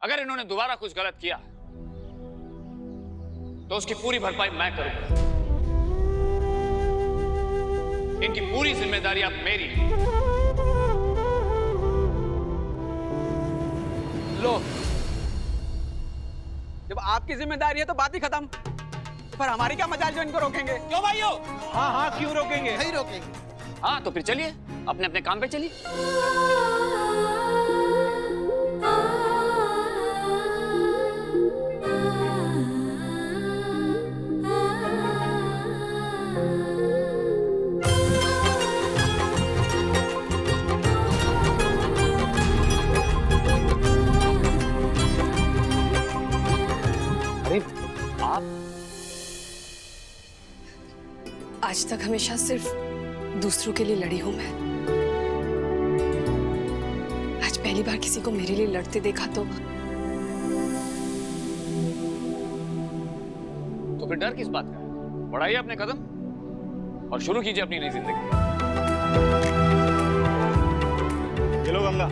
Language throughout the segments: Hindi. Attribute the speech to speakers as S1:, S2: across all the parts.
S1: अगर इन्होंने दोबारा कुछ गलत किया तो उसकी पूरी भरपाई मैं करूंगा। इनकी पूरी जिम्मेदारी अब मेरी है।
S2: लो, जब आपकी जिम्मेदारी है तो बात ही खत्म। पर हमारी क्या मजाल जो इनको रोकेंगे?
S3: क्यों भाइयों?
S2: हाँ हाँ, क्यों रोकेंगे?
S3: नहीं रोकेंगे।
S1: हाँ तो फिर चलिए अपने अपने काम पे चलिए। अरे आप
S4: आज तक हमेशा सिर्फ दूसरों के लिए लड़ी हूं मैं। आज पहली बार किसी को मेरे लिए लड़ते देखा तो
S1: फिर डर किस बात का है? बढ़ाइए अपने कदम और शुरू कीजिए अपनी नई जिंदगी।
S5: ये लो गंगा।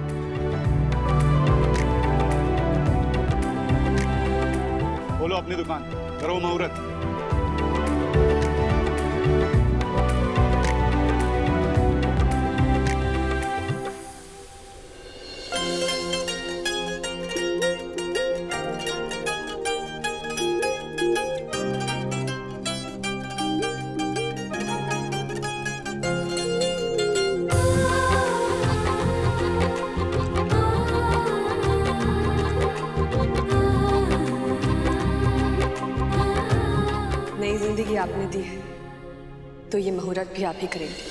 S5: खोलो अपनी दुकान, करो मुहूर्त।
S4: नई जिंदगी आपने दी है तो ये मुहूर्त भी आप ही करेंगे।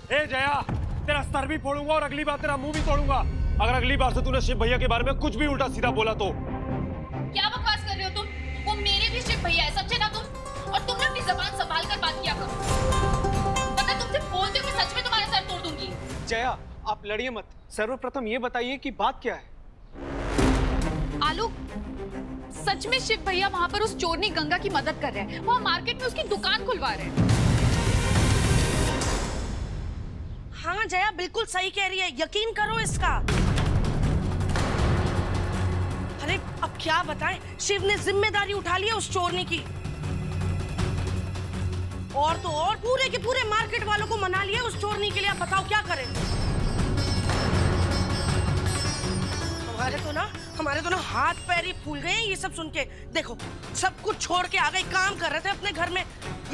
S6: ए जया, तेरा सर भी फोड़ूंगा और अगली बार तेरा मुंह भी तोड़ूंगा अगर अगली बार से तूने शिव भैया के बारे में कुछ भी उल्टा सीधा बोला तो।
S7: क्या बकवास कर रहे हो तुम? वो मेरे भी शिव भैया है, समझे ना तुम? और तुम अपनी जबान संभाल कर बात किया करो, वरना तुमसे बोलते हुए सच में तुम्हारा सर तोड़ दूंगी।
S2: जया, आप लड़िए मत। सर्वप्रथम ये बताइए कि बात क्या है?
S7: आलू, सच में शिव भैया वहाँ पर उस चोरनी गंगा की मदद कर रहे हैं। वहाँ मार्केट में उसकी दुकान खुलवा रहे हैं।
S8: हाँ जया बिल्कुल सही कह रही है, यकीन करो इसका। अरे अब क्या बताएं, शिव ने जिम्मेदारी उठा ली है उस चोरनी की। और तो और पूरे के पूरे मार्केट वालों को मना लिया उस चोरनी के लिए। अब बताओ क्या करें? हमारे तो ना हाथ पैर ही फूल गए हैं ये सब सुन के। देखो सब कुछ छोड़ के आ गए, काम कर रहे थे अपने घर में,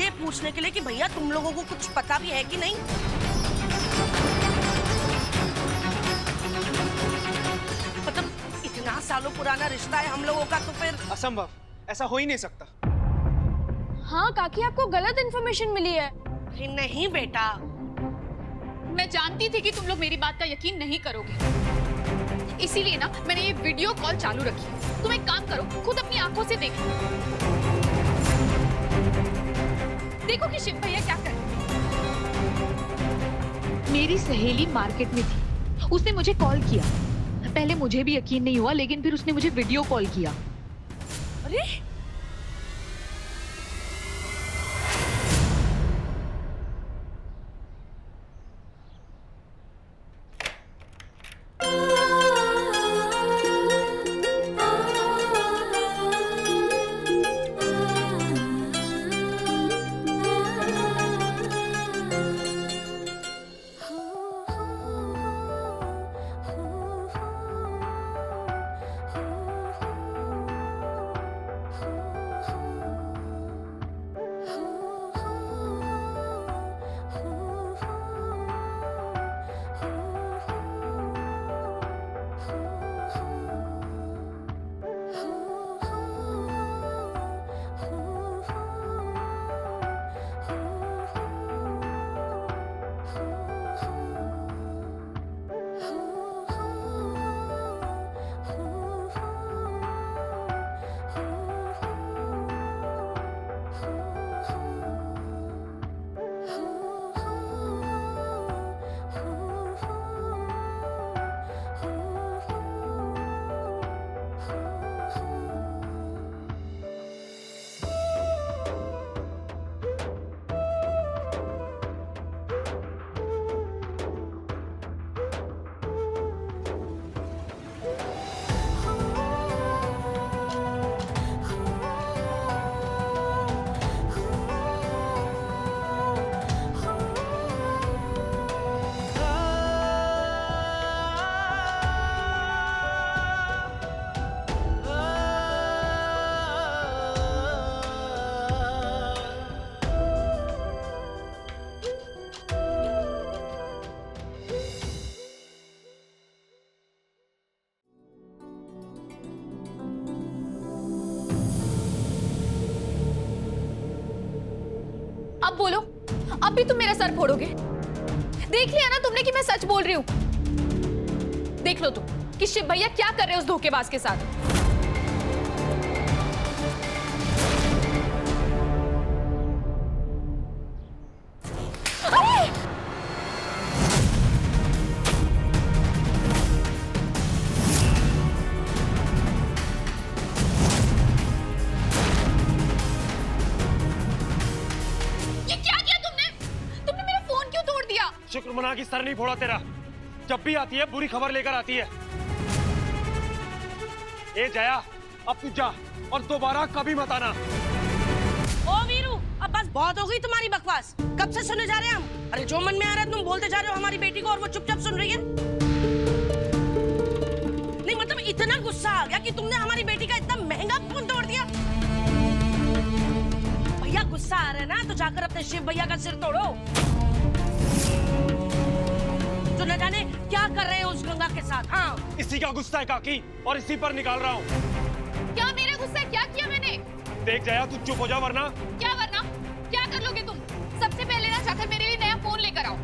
S8: ये पूछने के लिए कि भैया तुम लोगों को कुछ पता भी है कि नहीं। मतलब इतना सालों पुराना रिश्ता है हम लोगों का, तो फिर
S2: असंभव, ऐसा हो ही नहीं सकता।
S7: हाँ काकी, आपको गलत इन्फॉर्मेशन मिली है।
S8: नहीं बेटा,
S7: मैं जानती थी कि तुम लोग मेरी बात का यकीन नहीं करोगे, इसीलिए ना मैंने ये वीडियो कॉल चालू रखी। तुम एक काम करो, खुद अपनी आंखों से देखो। देखो कि शिव भैया क्या कर रहे हैं। मेरी सहेली मार्केट में थी, उसने मुझे कॉल किया। पहले मुझे भी यकीन नहीं हुआ, लेकिन फिर उसने मुझे वीडियो कॉल किया।
S8: अरे
S7: अब बोलो, अब भी तुम मेरा सर फोड़ोगे? देख लिया ना तुमने कि मैं सच बोल रही हूँ। देख लो तुम कि शिव भैया क्या कर रहे हैं उस धोखेबाज के साथ। अरे! ये क्या किया तुमने? तुमने मेरा फोन क्यों तोड़ दिया?
S6: शुक्र मना कि सर नहीं फोड़ा तेरा। जब भी आती है बुरी खबर लेकर आती है। ए जया, अब तू जा और दोबारा कभी मत आना।
S8: ओ वीरू, अब बस बहुत हो गई तुम्हारी बकवास। कब से सुने जा रहे हैं हम? अरे जो मन में आ रहा है तुम बोलते जा रहे हो हमारी बेटी को, और वो चुपचाप सुन रही है। नहीं मतलब इतना गुस्सा आ गया कि तुमने हमारी बेटी का इतना महंगा फोन तोड़ दिया। भैया गुस्सा आ रहा है ना, तो जाकर अपने शिव भैया का सिर तोड़ो। जो न जाने क्या कर रहे हो उस गंगा के साथ। हाँ,
S6: इसी का गुस्सा है काकी, और इसी पर निकाल रहा हूँ।
S7: क्या मेरा गुस्सा है? क्या किया मैंने?
S6: देख जया, तू चुप हो जा वरना।
S7: क्या वरना? क्या कर लोगे तुम? सबसे पहले ना जाकर मेरे लिए नया फोन लेकर आओ।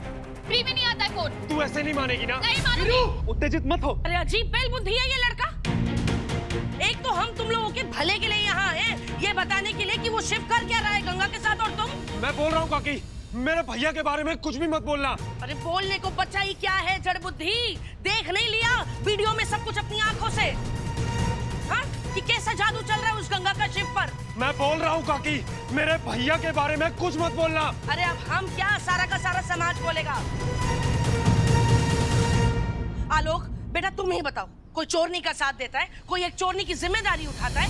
S7: फ्री में नहीं आता है फोन।
S6: तू ऐसे नहीं मानेगी ना।
S7: नहीं मानूंगी।
S6: उत्तेजित मत हो।
S8: अरे अजीब बेल बुद्धि है ये लड़का। एक तो हम तुम लोगों के भले के लिए यहाँ हैं, ये बताने के लिए कि वो शिव कर क्या रहा है गंगा के साथ, और तुम।
S6: मैं बोल रहा हूँ काकी, मेरे भैया के बारे में कुछ भी मत बोलना।
S8: अरे बोलने को बच्चा ही क्या है, जड़ बुद्धि। देख नहीं लिया वीडियो में सब कुछ अपनी आंखों से? हाँ, कि कैसा जादू चल रहा है उस गंगा का शिव पर।
S6: मैं बोल रहा हूँ काकी, मेरे भैया के बारे में कुछ मत बोलना।
S8: अरे अब हम क्या, सारा का सारा समाज बोलेगा। आलोक बेटा तुम ही बताओ, कोई चोरनी का साथ देता है? कोई एक चोरनी की जिम्मेदारी उठाता है?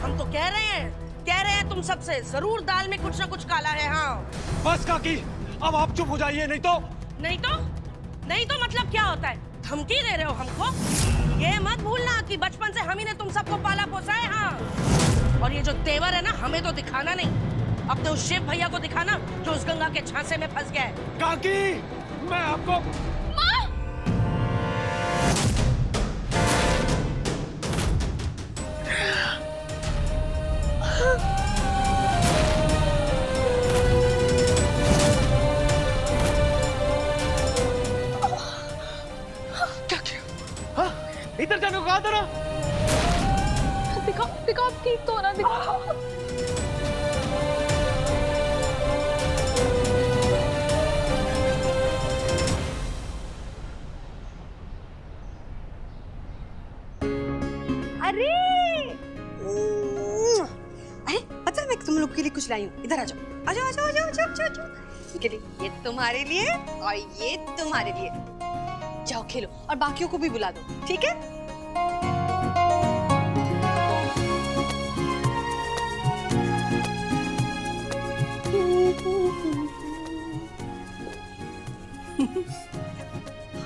S8: हम तो कह रहे हैं तुम सबसे जरूर दाल में कुछ ना कुछ काला है। हाँ
S6: बस काकी, अब आप चुप हो जाइए, नहीं
S8: तो मतलब क्या होता है? धमकी दे रहे हो हमको? ये मत भूलना कि बचपन से हम ही ने तुम सबको पाला पोसा है। हाँ, और ये जो तेवर है ना, हमें तो दिखाना नहीं, अपने उस शिव भैया को दिखाना जो उस गंगा के झांसे में फंस गया है।
S6: काकी, मैं आपको इधर जाने को कहा था ना।
S7: दिखाओ ठीक तो ना, दिखाओ।
S4: अरे पता है मैं तुम लोग के लिए कुछ लाई हूँ। इधर आ जाओ, आ जाओ, आ जाओ, आ जाओ, आ जाओ, आ जाओ। ये तुम्हारे लिए और ये तुम्हारे लिए। जाओ खेलो और बाकियों को भी बुला दो, ठीक है?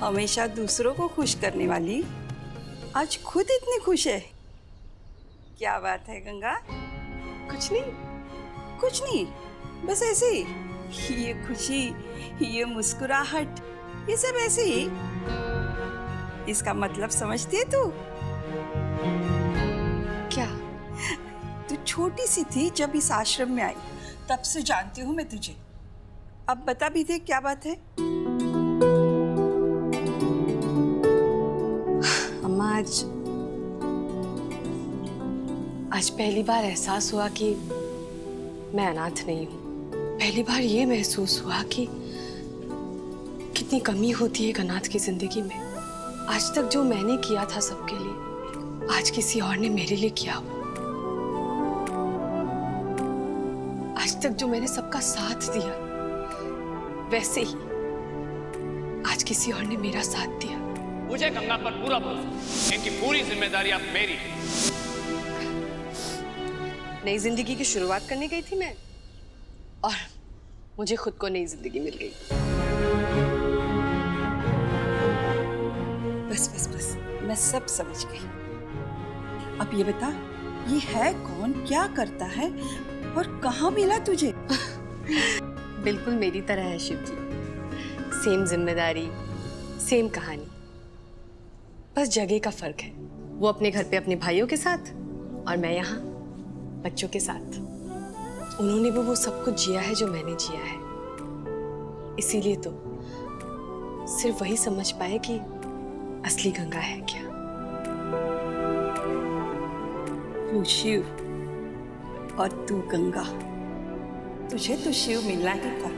S3: हमेशा दूसरों को खुश करने वाली आज खुद इतनी खुश है। क्या बात है गंगा?
S4: कुछ नहीं,
S3: कुछ नहीं, बस ऐसे ही। ये खुशी, ये मुस्कुराहट, ये सब ऐसे ही। इसका मतलब समझती है तू?
S4: क्या?
S3: तू छोटी सी थी जब इस आश्रम में आई, तब से जानती हूँ मैं तुझे। अब बता भी दे क्या बात है।
S4: अम्मा, आज पहली बार एहसास हुआ कि मैं अनाथ नहीं हूँ। पहली बार ये महसूस हुआ कि कितनी कमी होती है एक अनाथ की जिंदगी में। आज तक जो मैंने किया था सबके लिए, आज किसी और ने मेरे लिए किया हो। आज तक जो मैंने सबका साथ दिया, वैसे ही आज किसी और ने मेरा साथ दिया।
S1: मुझे गंगा पर पूरा भरोसा, इनकी पूरी जिम्मेदारी अब मेरी है।
S4: नई जिंदगी की शुरुआत करने गई थी मैं, और मुझे खुद को नई जिंदगी मिल गई।
S3: बस बस बस, मैं सब समझ गई। अब ये बता, ये है कौन, क्या करता है और कहाँ मिला तुझे?
S4: बिल्कुल मेरी तरह है शिव जी। सेम जिम्मेदारी, सेम कहानी, बस जगह का फर्क है। वो अपने घर पे अपने भाइयों के साथ और मैं यहाँ बच्चों के साथ। उन्होंने भी वो सब कुछ जिया है जो मैंने जिया है। इसीलिए तो सिर्फ वही समझ पाए कि असली गंगा है क्या।
S3: वो शिव और तू गंगा, तुझे तो शिव मिलना ही था।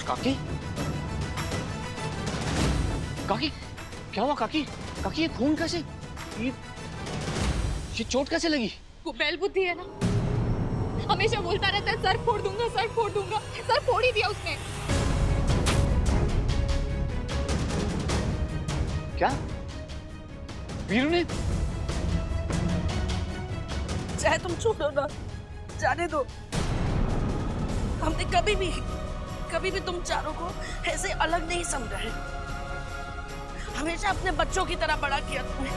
S1: काकी, काकी, क्या हुआ काकी? काकी ये खून कैसे? ये चोट कैसे लगी?
S7: वो बैल बुद्धि है ना, हमेशा बोलता रहता है सर फोड़ दूंगा, सर फोड़ दूंगा। सर फोड़ ही दिया उसने।
S1: क्या वीरू ने?
S8: चाहे तुम छोड़ो ना, जाने दो। हमने कभी भी तुम चारों को ऐसे अलग नहीं समझा है। हमेशा अपने बच्चों की तरह बड़ा किया तुमने।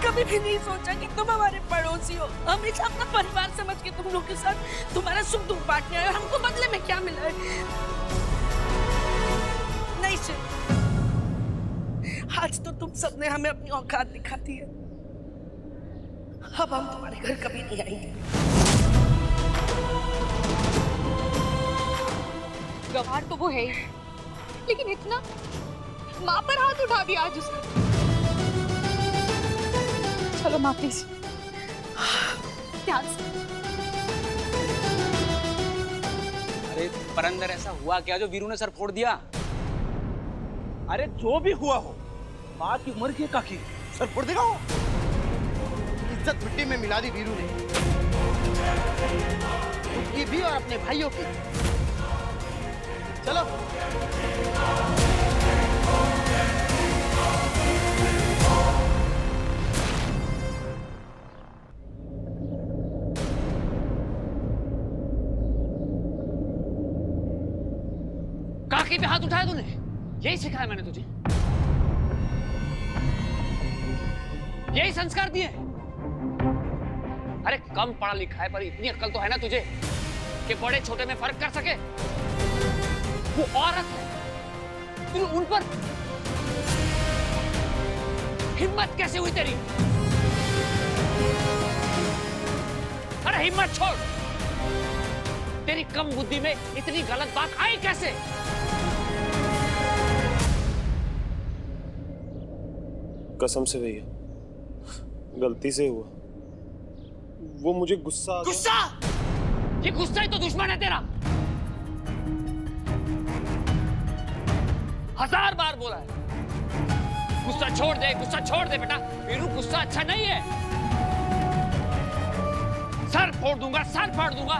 S8: कभी भी नहीं सोचा कि तुम हमारे पड़ोसी हो। हमेशा अपना परिवार समझ के तुम लोग के साथ तुम्हारा सुख दुख बांटने आए। हमको बदले में क्या मिला है? नहीं शिव, आज तो तुम सबने हमें अपनी औकात दिखा दी है। अब हम तुम्हारे घर कभी नहीं आएंगे।
S7: गवार तो वो है ही, लेकिन इतना माँ पर हाथ उठा दिया आज उसने। चलो माँ प्लीज, ध्यान से।
S2: अरे पर अंदर ऐसा हुआ क्या जो वीरू ने सर फोड़ दिया? अरे जो भी हुआ हो, माँ की उम्र की काकी सर फोड़ देगा वो।
S9: इज्जत मिट्टी में मिला दी वीरू ने, उसकी भी और अपने भाइयों की। चलो
S1: काकी पे हाथ उठाया तूने? यही सिखाया मैंने तुझे? यही संस्कार दिए? अरे कम पढ़ा लिखा है पर इतनी अक्ल तो है ना तुझे कि बड़े छोटे में फर्क कर सके। वो औरत है, तू उन पर हिम्मत कैसे हुई तेरी? अरे हिम्मत छोड़, तेरी कम बुद्धि में इतनी गलत बात आई कैसे?
S6: कसम से भैया, गलती से हुआ। वो मुझे गुस्सा
S1: गुस्सा? ये गुस्सा ही तो दुश्मन है तेरा। 1000 बार बोला है गुस्सा छोड़ दे, गुस्सा छोड़ दे बेटा। वीरू गुस्सा अच्छा नहीं है। सर फोड़ दूंगा, सर फाड़ दूंगा।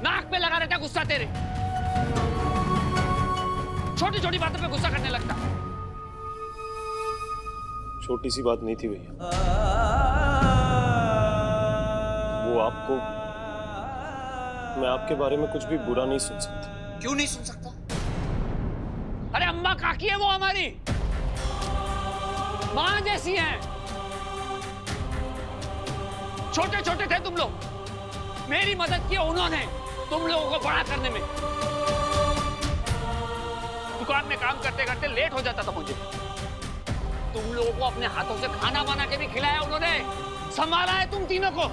S1: नाक पे लगा रहता गुस्सा तेरे। छोटी छोटी बातों पे गुस्सा करने लगता।
S6: छोटी सी बात नहीं थी भैया। वो आपको, मैं आपके बारे में कुछ भी बुरा नहीं सुन सकता।
S1: क्यों नहीं सुन सकता? अरे अम्मा काकी है वो हमारी, मां जैसी हैं। छोटे छोटे थे तुम लोग, मेरी मदद की उन्होंने तुम लोगों को बड़ा करने में। दुकान में काम करते करते लेट हो जाता था मुझे। तुम लोगों को अपने हाथों से खाना बना के भी खिलाया उन्होंने, संभाला है तुम तीनों को।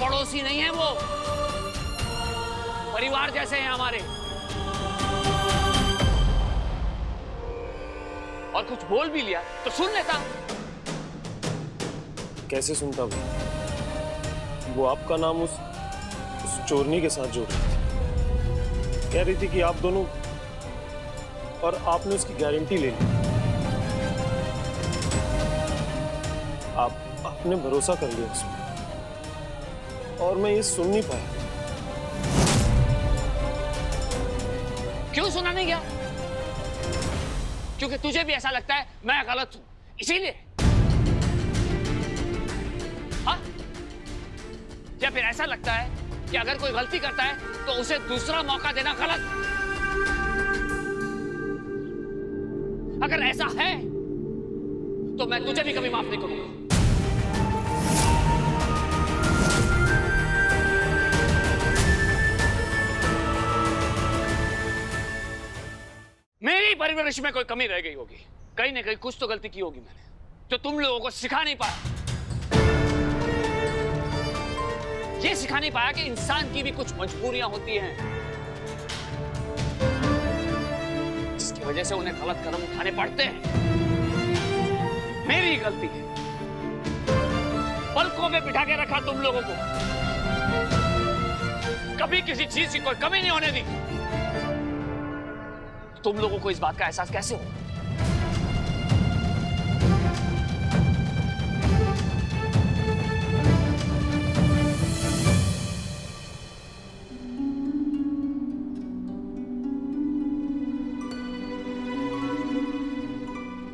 S1: पड़ोसी नहीं है वो, परिवार जैसे हैं हमारे। और कुछ बोल भी लिया तो सुन लेता।
S6: कैसे सुनता भैया? वो आपका नाम उस चोरनी के साथ जोड़ रही थी। कह रही थी कि आप दोनों, और आपने उसकी गारंटी ले ली। आपने भरोसा कर लिया उसमें, और मैं ये सुन नहीं पाया।
S1: क्यों सुना नहीं गया? क्योंकि तुझे भी ऐसा लगता है मैं गलत हूं, इसीलिए। हाँ? या फिर ऐसा लगता है कि अगर कोई गलती करता है तो उसे दूसरा मौका देना गलत। अगर ऐसा है तो मैं तुझे भी कभी माफ नहीं करूंगा। मेरी परवरिश में कोई कमी रह गई होगी, कहीं ना कहीं कुछ तो गलती की होगी मैंने, जो तुम लोगों को सिखा नहीं पाया। ये सिखा नहीं पाया कि इंसान की भी कुछ मजबूरियां होती हैं, जिसकी वजह से उन्हें गलत कदम उठाने पड़ते हैं। मेरी गलती है, पलकों में बिठा के रखा तुम लोगों को, कभी किसी चीज की कोई कमी नहीं होने दी। तुम लोगों को इस बात का एहसास कैसे होगा?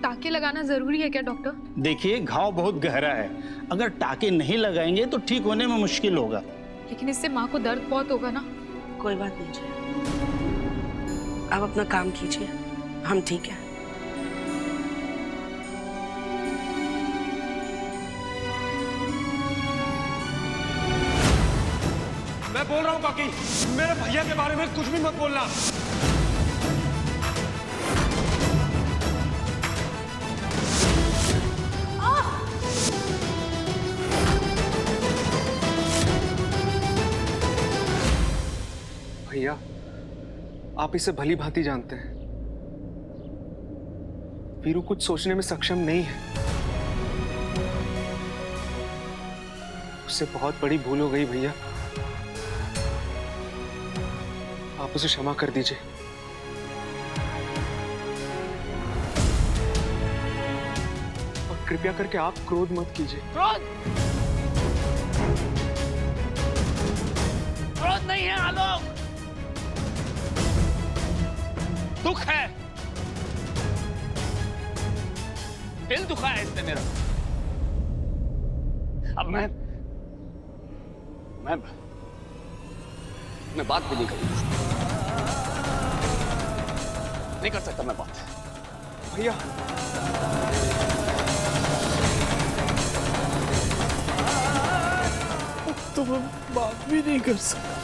S7: टाके लगाना जरूरी है क्या डॉक्टर?
S10: देखिए, घाव बहुत गहरा है, अगर टाके नहीं लगाएंगे तो ठीक होने में मुश्किल होगा।
S7: लेकिन इससे माँ को दर्द बहुत होगा ना।
S8: कोई बात नहीं जी, आप अपना काम कीजिए, हम ठीक है।
S6: मैं बोल रहा हूँ काकी, मेरे भैया के बारे में कुछ भी मत बोलना।
S11: भैया, आप इसे भली भांति जानते हैं, वीरू कुछ सोचने में सक्षम नहीं है। उससे बहुत बड़ी भूल हो गई भैया, आप उसे क्षमा कर दीजिए। और कृपया करके आप क्रोध मत कीजिए।
S1: क्रोध? क्रोध नहीं है आलोक, दुख है। दिल दुखा है इसने मेरा। अब मैं बात भी नहीं करूंगा, नहीं कर सकता मैं बात।
S11: भैया,
S10: तो मैं बात भी नहीं कर सकता।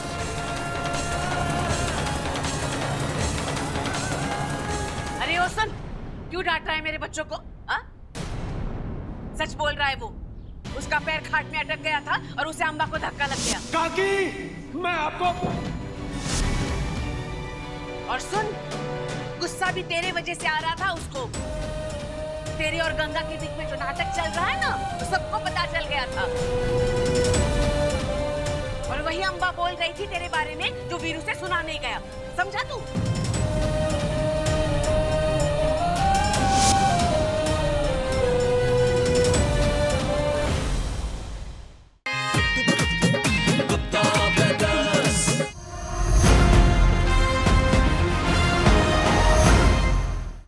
S8: अरे ओ सुन, क्यों डांट रहा है मेरे बच्चों को? हाँ? सच बोल रहा है वो, उसका पैर खाट में अटक गया था और उसे अम्बा को धक्का लग गया।
S6: काकी, मैं आपको।
S8: और सुन, गुस्सा भी तेरे वजह से आ रहा था उसको। तेरे और गंगा के बीच में जो नाटक चल रहा है ना, वो सबको पता चल गया था। और वही अम्बा बोल रही थी तेरे बारे में, जो वीरू से सुना नहीं गया। समझा तू?